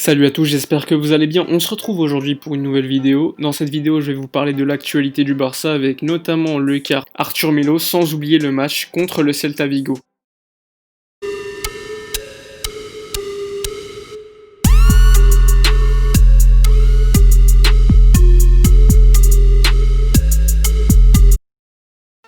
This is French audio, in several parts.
Salut à tous, j'espère que vous allez bien. On se retrouve aujourd'hui pour une nouvelle vidéo. Dans cette vidéo, je vais vous parler de l'actualité du Barça avec notamment le cas Arthur Melo, sans oublier le match contre le Celta Vigo.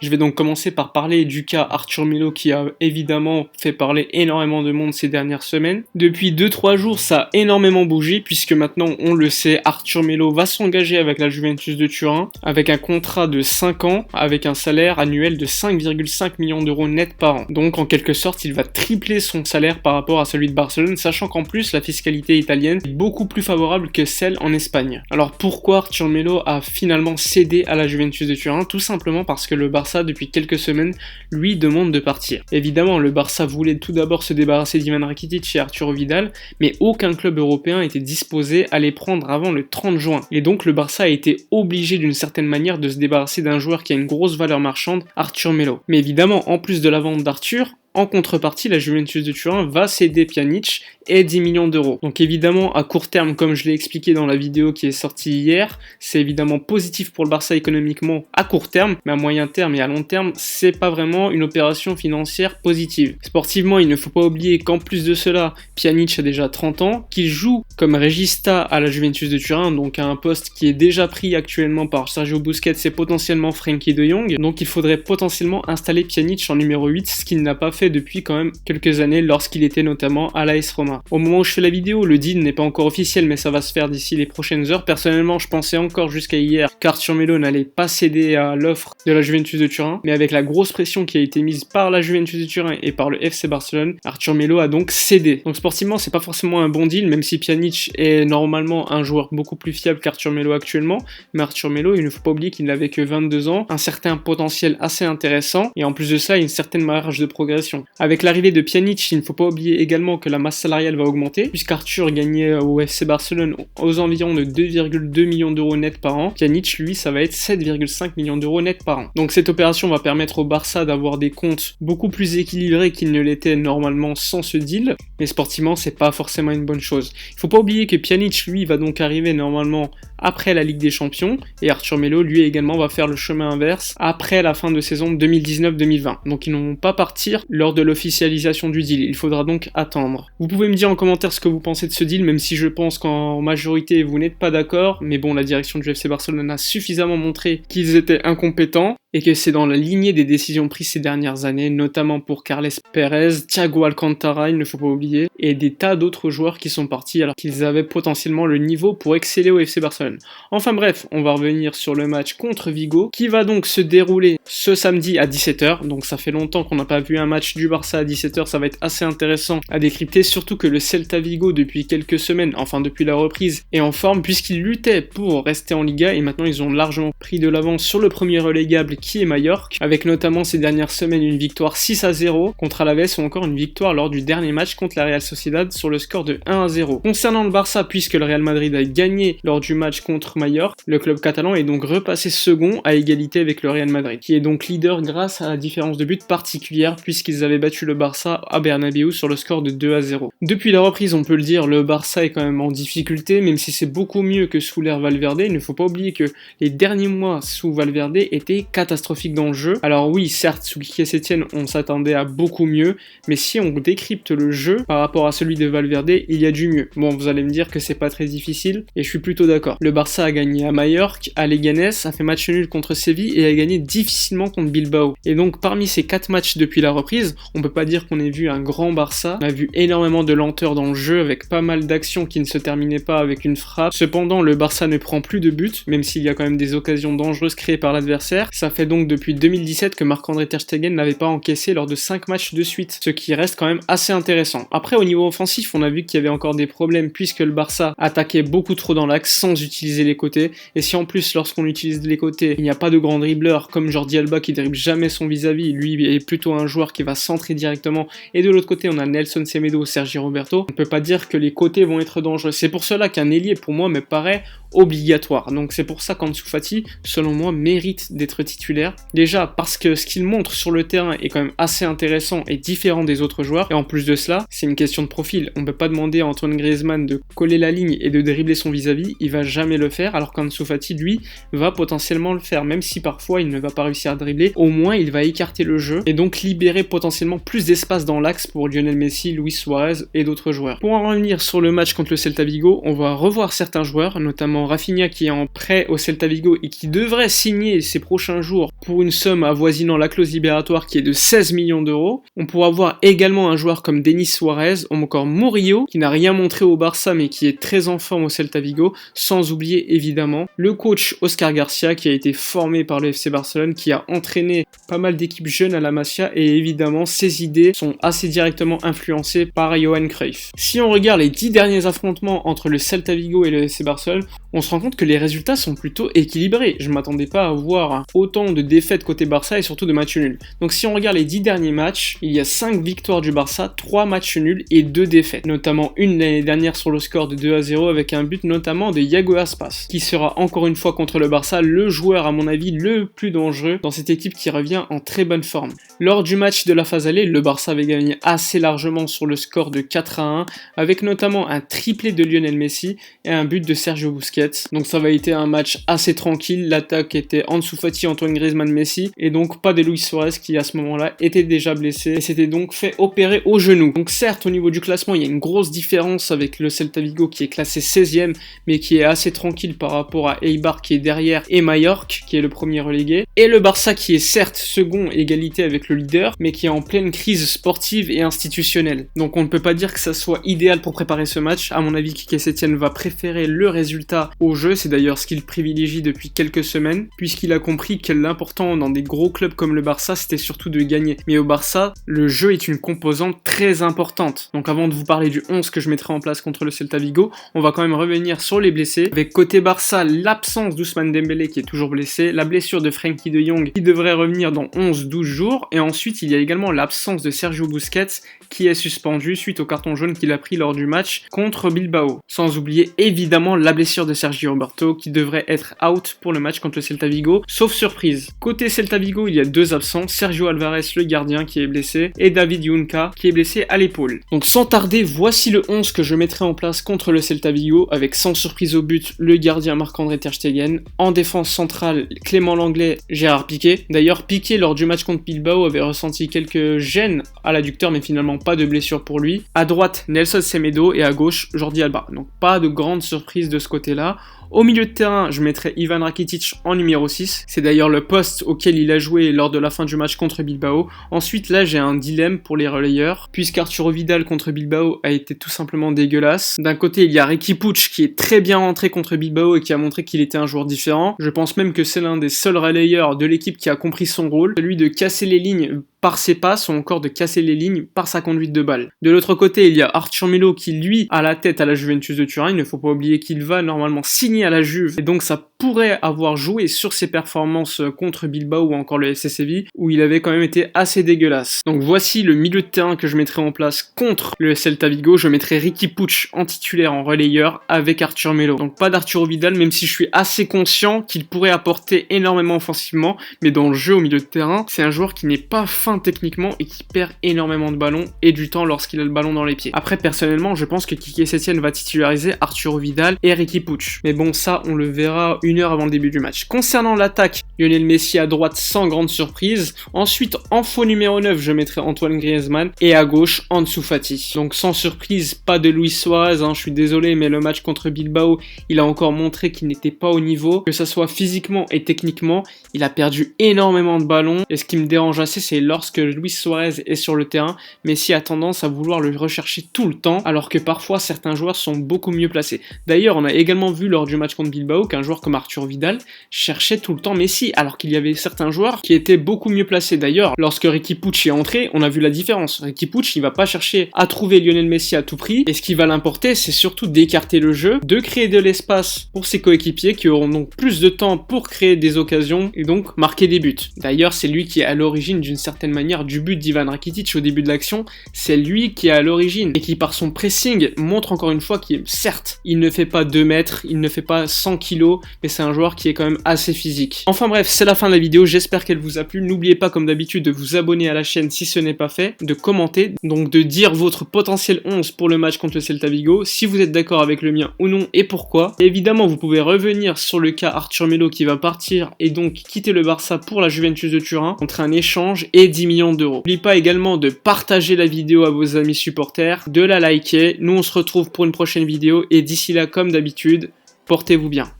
Je vais donc commencer par parler du cas Arthur Melo qui a évidemment fait parler énormément de monde ces dernières semaines. Depuis 2-3 jours, ça a énormément bougé puisque maintenant, on le sait, Arthur Melo va s'engager avec la Juventus de Turin avec un contrat de 5 ans avec un salaire annuel de 5,5 millions d'euros net par an. Donc en quelque sorte, il va tripler son salaire par rapport à celui de Barcelone, sachant qu'en plus, la fiscalité italienne est beaucoup plus favorable que celle en Espagne. Alors pourquoi Arthur Melo a finalement cédé à la Juventus de Turin? Tout simplement parce que le Barça depuis quelques semaines lui demande de partir. Évidemment, le Barça voulait tout d'abord se débarrasser d'Ivan Rakitic et Arturo Vidal, mais aucun club européen était disposé à les prendre avant le 30 juin. Et donc le Barça a été obligé d'une certaine manière de se débarrasser d'un joueur qui a une grosse valeur marchande, Arthur Melo. Mais évidemment, en plus de la vente d'Arthur, en contrepartie, la Juventus de Turin va céder Pjanic et 10 millions d'euros. Donc évidemment, à court terme, comme je l'ai expliqué dans la vidéo qui est sortie hier, c'est évidemment positif pour le Barça économiquement à court terme, mais à moyen terme et à long terme, c'est pas vraiment une opération financière positive. Sportivement, il ne faut pas oublier qu'en plus de cela, Pjanic a déjà 30 ans, qu'il joue comme régista à la Juventus de Turin, donc à un poste qui est déjà pris actuellement par Sergio Busquets et potentiellement Frenkie de Jong, donc il faudrait potentiellement installer Pjanic en numéro 8, ce qu'il n'a pas fait depuis quand même quelques années lorsqu'il était notamment à l'AS Roma. Au moment où je fais la vidéo, le deal n'est pas encore officiel, mais ça va se faire d'ici les prochaines heures. Personnellement, je pensais encore jusqu'à hier qu'Arthur Melo n'allait pas céder à l'offre de la Juventus de Turin, mais avec la grosse pression qui a été mise par la Juventus de Turin et par le FC Barcelone, Arthur Melo a donc cédé. Donc sportivement, c'est pas forcément un bon deal, même si Pjanic est normalement un joueur beaucoup plus fiable qu'Arthur Melo actuellement, mais Arthur Melo, il ne faut pas oublier qu'il n'avait que 22 ans, un certain potentiel assez intéressant, et en plus de ça, une certaine marge de progression. Avec l'arrivée de Pjanic, il ne faut pas oublier également que la masse salariale va augmenter, puisqu'Arthur gagnait au FC Barcelone aux environs de 2,2 millions d'euros net par an. Pjanic, lui, ça va être 7,5 millions d'euros net par an. Donc cette opération va permettre au Barça d'avoir des comptes beaucoup plus équilibrés qu'ils ne l'étaient normalement sans ce deal, mais sportivement, c'est pas forcément une bonne chose. Il faut pas oublier que Pjanic, lui, va donc arriver normalement après la Ligue des Champions, et Arthur Melo, lui également, va faire le chemin inverse après la fin de saison 2019-2020. Donc ils ne vont pas partir lors de l'officialisation du deal, il faudra donc attendre. Vous pouvez me dire en commentaire ce que vous pensez de ce deal, même si je pense qu'en majorité vous n'êtes pas d'accord, mais bon, la direction du FC Barcelone a suffisamment montré qu'ils étaient incompétents, et que c'est dans la lignée des décisions prises ces dernières années, notamment pour Carles Pérez, Thiago Alcantara, il ne faut pas oublier, et des tas d'autres joueurs qui sont partis alors qu'ils avaient potentiellement le niveau pour exceller au FC Barcelone. Enfin bref, on va revenir sur le match contre Vigo, qui va donc se dérouler ce samedi à 17h, donc ça fait longtemps qu'on n'a pas vu un match du Barça à 17h, ça va être assez intéressant à décrypter, surtout que le Celta Vigo depuis quelques semaines, enfin depuis la reprise, est en forme puisqu'ils luttaient pour rester en Liga, et maintenant ils ont largement pris de l'avance sur le premier relégable qui est Mallorca, avec notamment ces dernières semaines une victoire 6-0 contre Alaves ou encore une victoire lors du dernier match contre la Real Sociedad sur le score de 1-0. Concernant le Barça, puisque le Real Madrid a gagné lors du match contre Mallorca, le club catalan est donc repassé second à égalité avec le Real Madrid, qui est donc leader grâce à la différence de but particulière puisqu'ils avaient battu le Barça à Bernabéu sur le score de 2-0. Depuis la reprise, on peut le dire, le Barça est quand même en difficulté, même si c'est beaucoup mieux que sous l'ère Valverde. Il ne faut pas oublier que les derniers mois sous Valverde étaient catastrophiques dans le jeu. Alors oui, certes, sous Quique Setién, on s'attendait à beaucoup mieux, mais si on décrypte le jeu par rapport à celui de Valverde, il y a du mieux. Bon, vous allez me dire que c'est pas très difficile, et je suis plutôt d'accord. Le Barça a gagné à Mallorca, à Leganés, a fait match nul contre Séville et a gagné difficilement contre Bilbao. Et donc parmi ces 4 matchs depuis la reprise, on peut pas dire qu'on ait vu un grand Barça, on a vu énormément de lenteur dans le jeu avec pas mal d'actions qui ne se terminaient pas avec une frappe. Cependant, le Barça ne prend plus de buts, même s'il y a quand même des occasions dangereuses créées par l'adversaire. Ça fait donc depuis 2017 que Marc-André Ter Stegen n'avait pas encaissé lors de 5 matchs de suite, ce qui reste quand même assez intéressant. Après, au niveau offensif, on a vu qu'il y avait encore des problèmes puisque le Barça attaquait beaucoup trop dans l'axe sans utiliser les côtés, et si en plus lorsqu'on utilise les côtés, il n'y a pas de grand dribbleur comme Jordi Alba qui dribble jamais son vis-à-vis, lui est plutôt un joueur qui va centrer directement, et de l'autre côté on a Nelson Semedo, Sergi Roberto, on ne peut pas dire que les côtés vont être dangereux. C'est pour cela qu'un ailier pour moi me paraît obligatoire, donc c'est pour ça qu'Ansu Fati, selon moi, mérite d'être titulaire titulaire. Déjà parce que ce qu'il montre sur le terrain est quand même assez intéressant et différent des autres joueurs. Et en plus de cela, c'est une question de profil. On ne peut pas demander à Antoine Griezmann de coller la ligne et de dribbler son vis-à-vis. Il va jamais le faire, alors qu'Ansu Fati, lui, va potentiellement le faire. Même si parfois il ne va pas réussir à dribbler, au moins il va écarter le jeu et donc libérer potentiellement plus d'espace dans l'axe pour Lionel Messi, Luis Suarez et d'autres joueurs. Pour en revenir sur le match contre le Celta Vigo, on va revoir certains joueurs, notamment Rafinha qui est en prêt au Celta Vigo et qui devrait signer ces prochains jours pour une somme avoisinant la clause libératoire qui est de 16 millions d'euros. On pourra voir également un joueur comme Denis Suarez ou encore Murillo qui n'a rien montré au Barça mais qui est très en forme au Celta Vigo, sans oublier évidemment le coach Oscar Garcia qui a été formé par le FC Barcelone, qui a entraîné pas mal d'équipes jeunes à la Masia et évidemment ses idées sont assez directement influencées par Johan Cruyff. Si on regarde les 10 derniers affrontements entre le Celta Vigo et le FC Barcelone, on se rend compte que les résultats sont plutôt équilibrés. Je m'attendais pas à voir autant de défaites côté Barça et surtout de matchs nuls. Donc si on regarde les 10 derniers matchs, il y a 5 victoires du Barça, 3 matchs nuls et 2 défaites. Notamment une l'année dernière sur le score de 2-0 avec un but notamment de Iago Aspas, qui sera encore une fois contre le Barça le joueur à mon avis le plus dangereux dans cette équipe qui revient en très bonne forme. Lors du match de la phase aller, le Barça avait gagné assez largement sur le score de 4-1 avec notamment un triplé de Lionel Messi et un but de Sergio Busquets. Donc ça avait été un match assez tranquille, l'attaque était Ansu Fati, Antoine Griezmann, Messi et donc pas de Luis Suarez qui à ce moment-là était déjà blessé et s'était donc fait opérer au genou. Donc certes au niveau du classement il y a une grosse différence avec le Celta Vigo qui est classé 16e mais qui est assez tranquille par rapport à Eibar qui est derrière et Mallorca qui est le premier relégué et le Barça qui est certes second égalité avec le leader mais qui est en pleine crise sportive et institutionnelle. Donc on ne peut pas dire que ça soit idéal pour préparer ce match. À mon avis Quique Setién va préférer le résultat au jeu, c'est d'ailleurs ce qu'il privilégie depuis quelques semaines puisqu'il a compris que l'important dans des gros clubs comme le Barça c'était surtout de gagner. Mais au Barça le jeu est une composante très importante. Donc avant de vous parler du 11 que je mettrai en place contre le Celta Vigo, on va quand même revenir sur les blessés. Avec côté Barça, l'absence d'Ousmane Dembélé qui est toujours blessé, la blessure de Frenkie de Jong qui devrait revenir dans 11-12 jours, et ensuite il y a également l'absence de Sergio Busquets qui est suspendu suite au carton jaune qu'il a pris lors du match contre Bilbao. Sans oublier évidemment la blessure de Sergio Roberto qui devrait être out pour le match contre le Celta Vigo, sauf surprise. Côté Celta Vigo, il y a 2 absents, Sergio Alvarez le gardien qui est blessé et David Junca qui est blessé à l'épaule. Donc sans tarder, voici le 11 que je mettrai en place contre le Celta Vigo avec sans surprise au but le gardien Marc-André ter Stegen, en défense centrale Clément Lenglet, Gérard Piqué. D'ailleurs Piqué lors du match contre Bilbao avait ressenti quelques gênes à l'adducteur mais finalement pas de blessure pour lui. À droite Nelson Semedo et à gauche Jordi Alba. Donc pas de grande surprise de ce côté-là. Au milieu de terrain, je mettrai Ivan Rakitic en numéro 6. C'est d'ailleurs le poste auquel il a joué lors de la fin du match contre Bilbao. Ensuite, là, j'ai un dilemme pour les relayeurs, puisqu'Arturo Vidal contre Bilbao a été tout simplement dégueulasse. D'un côté, il y a Riqui Puig qui est très bien rentré contre Bilbao et qui a montré qu'il était un joueur différent. Je pense même que c'est l'un des seuls relayeurs de l'équipe qui a compris son rôle, celui de casser les lignes par ses passes ou encore de casser les lignes par sa conduite de balle. De l'autre côté, il y a Arthur Melo qui lui a la tête à la Juventus de Turin. Il ne faut pas oublier qu'il va normalement signer à la Juve et donc ça pourrait avoir joué sur ses performances contre Bilbao ou encore le FC Séville où il avait quand même été assez dégueulasse. Donc voici le milieu de terrain que je mettrai en place contre le Celta Vigo. Je mettrai Riqui Puig en titulaire en relayeur avec Arthur Melo. Donc pas d'Arturo Vidal, même si je suis assez conscient qu'il pourrait apporter énormément offensivement, mais dans le jeu au milieu de terrain, c'est un joueur qui n'est pas fin techniquement et qui perd énormément de ballons et du temps lorsqu'il a le ballon dans les pieds. Après personnellement je pense que Quique Setién va titulariser Arturo Vidal et Riqui Puig. Mais bon ça on le verra 1 heure avant le début du match. Concernant l'attaque, Lionel Messi à droite sans grande surprise. Ensuite en faux numéro 9 je mettrai Antoine Griezmann et à gauche Ansu Fati. Donc sans surprise pas de Luis Suarez, je suis désolé mais le match contre Bilbao il a encore montré qu'il n'était pas au niveau, que ça soit physiquement et techniquement. Il a perdu énormément de ballons et ce qui me dérange assez c'est lorsque Luis Suarez est sur le terrain, Messi a tendance à vouloir le rechercher tout le temps alors que parfois certains joueurs sont beaucoup mieux placés. D'ailleurs on a également vu lors du match contre Bilbao qu'un joueur comme Arturo Vidal cherchait tout le temps Messi alors qu'il y avait certains joueurs qui étaient beaucoup mieux placés. D'ailleurs lorsque Riqui Puig est entré on a vu la différence. Riqui Puig il va pas chercher à trouver Lionel Messi à tout prix et ce qui va l'importer c'est surtout d'écarter le jeu, de créer de l'espace pour ses coéquipiers qui auront donc plus de temps pour créer des occasions et donc marquer des buts. D'ailleurs c'est lui qui est à l'origine d'une certaine certaine manière du but d'Ivan Rakitic au début de l'action. C'est lui qui est à l'origine et qui par son pressing montre encore une fois qu'il, certes, il ne fait pas 2 mètres, il ne fait pas 100 kilos, mais c'est un joueur qui est quand même assez physique. Enfin bref, c'est la fin de la vidéo, j'espère qu'elle vous a plu. N'oubliez pas comme d'habitude de vous abonner à la chaîne si ce n'est pas fait, de commenter, donc de dire votre potentiel 11 pour le match contre le Celta Vigo, si vous êtes d'accord avec le mien ou non et pourquoi. Et évidemment, vous pouvez revenir sur le cas Arthur Melo qui va partir et donc quitter le Barça pour la Juventus de Turin contre un échange et 10 millions d'euros. N'oubliez pas également de partager la vidéo à vos amis supporters, de la liker. Nous on se retrouve pour une prochaine vidéo et d'ici là comme d'habitude, portez-vous bien.